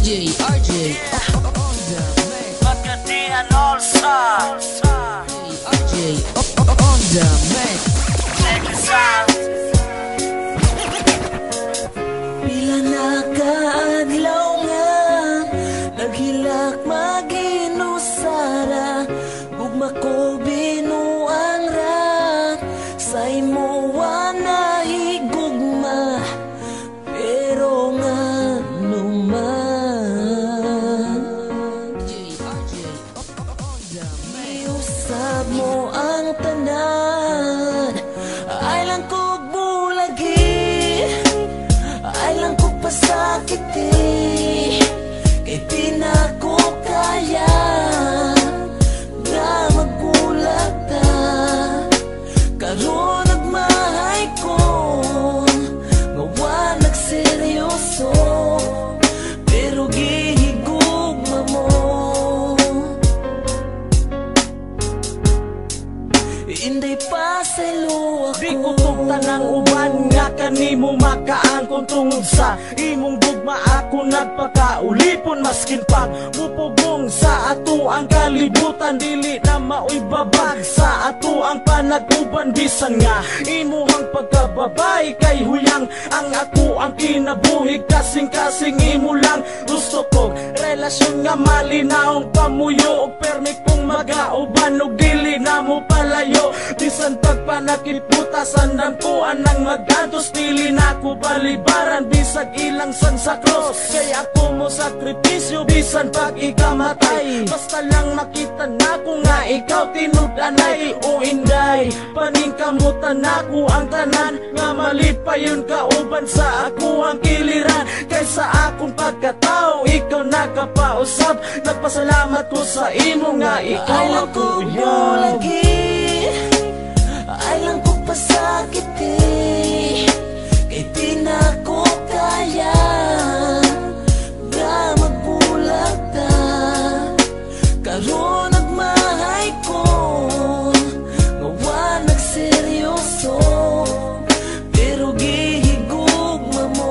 DJ RJ on the mix. Magkadian All Stars. RJ on the mix. Check this out. Pila na kaadlaw nga naghilak maginusara, gugma ko binuang ra sa imo na higugma, pero nga naman DJ RJ on the mix. iusab mo ang tanan, ay lang kog bulagi, ay lang kog pasakiti, kay di na ko kaya nga magbulag ta. Karon nagmahay ko nga wa nagseryoso, pero gihigugma mo. Inday pa sa luwa Di ko ko tanang uban nga kanimo makaangkon tungod sa imong gugma. Ako nagpakaulipon maskin pag mupugong sa ato ang kalibutan, dili na maoy babag sa ato ang panag-uban. Bisan nga imuhang pagkababay kay huyang ang ako ang kinabuhi, kasing-kasing imo lang gusto ko. Relasyon nga malinaong pamuyo og permi kong magauban og dili na mo palayo. Bisan pagpanakit butas andam ko anang magantos, dili na ko balibaran bisag ilang san sa cross. Kay ako mo sakripisyo bisan pag ikamatay, basta lang makita na ko nga ikaw tinud-anay. O inday paningkamutan ako ang tanan nga mali pa yun kauban sa ako ang kiliran. Kaysa akong pagkatao ikaw nakapausap, nagpasalamat ko sa imo nga ikaw ay lang ang kog kuya. bulagi, ay lang kog pasakiti, kay di na ko kaya nga magbulag ta. Karon nagmahay ko nga wa nagseryoso, pero gihigugma mo.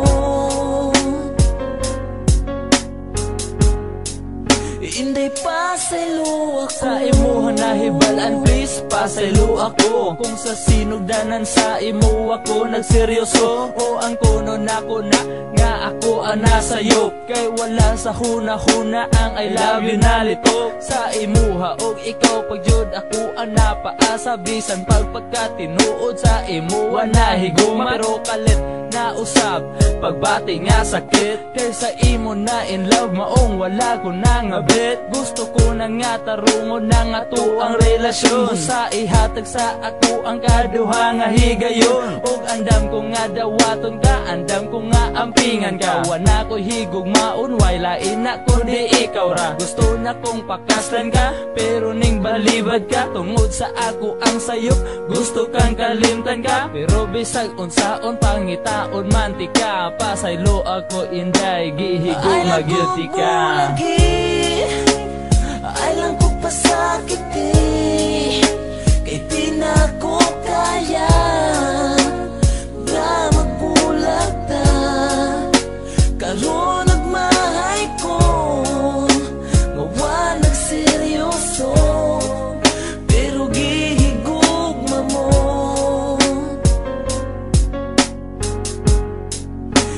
Inday pa sa luwa ko Sa imo nahibalaan please pasaylo ako, kung sa sinugdanan sa imo ako nagseryoso. O ang kuno nako na nga ako ang nasayop, kay wala sa huna-huna ang I love you na litok. Sa imuha og ikaw pagyud ako ang napaasa, bisan pagpagkatinuod sa imo nahiguma. Pero kalit na usab pagbati nga sakit, kay sa imo na in love maong wala ko nang abit. Gusto ko na nga tarungon na nga to ang relasyon, sa ihatag sa ako ang kaduha nga higayon. Og andam ko nga dawaton ka, andam ko nga ampingan ka. Wana ko higugmaon, way lain na kundi ikaw ra. Gusto na kong pakaslan ka, pero ning balibad ka. Tungod sa ako ang sayop, gusto kang kalimtan ka. Pero bisag unsaon pangitaon mantika, pasaylo ako inday, gihigugma guilty ka. Ay lang kog pasakiti, kay di na ko kaya nga magbulag ta. Karon nagmahay ko nga wa nagseryoso, pero gihigugma mo.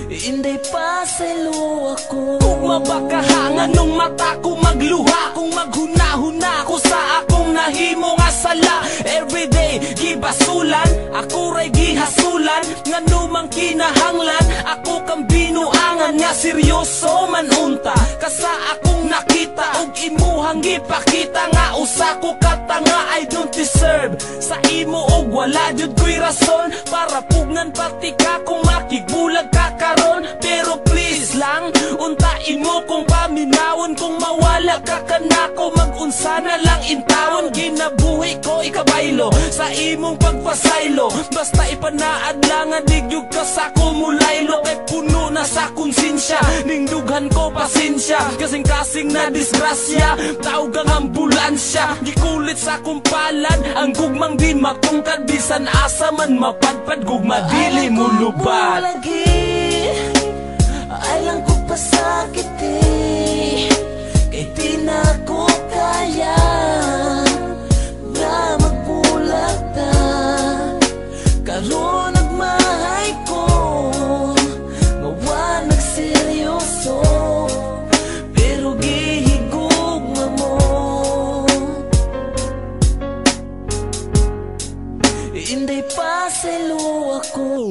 Inday pa sa luwa ko Kung mabakahangan nung mata ko magluha, kung maghuna-huna ko sa akong nahimo nga sala. Everyday gibasulan, ako ray gihasulan, nga numang kinahanglan ako kang binuangan nga seryoso man unta. Kasa akong nakita og imuhang gipakita nga usa ko katanga I don't deserve sa imo og wala jud ko'y rason para pugnan pati ka kung makigbulag ka karon. Pero please lang unta imo kung paminawon, kung mawala ka kanako mag-unsa na lang intawon. Ginabuhi ko ikabaylo sa imong pagpasaylo, basta ipanaad lang nga digyug ka sa kumulaylo. Kay puno na sa konsensya, ning dughan ko pasensya, kasing-kasing na disgrasya, tawag ang ambulansya. Gikulit sa kumpalan ang gugmang di matungkad, bisan asa man mapadpad gugma dili mo lubat. ay lang kog pasakiti, Laro nagmahay ko, mawa nagseryoso, pero gihigugma mo. Inday pa selo ako.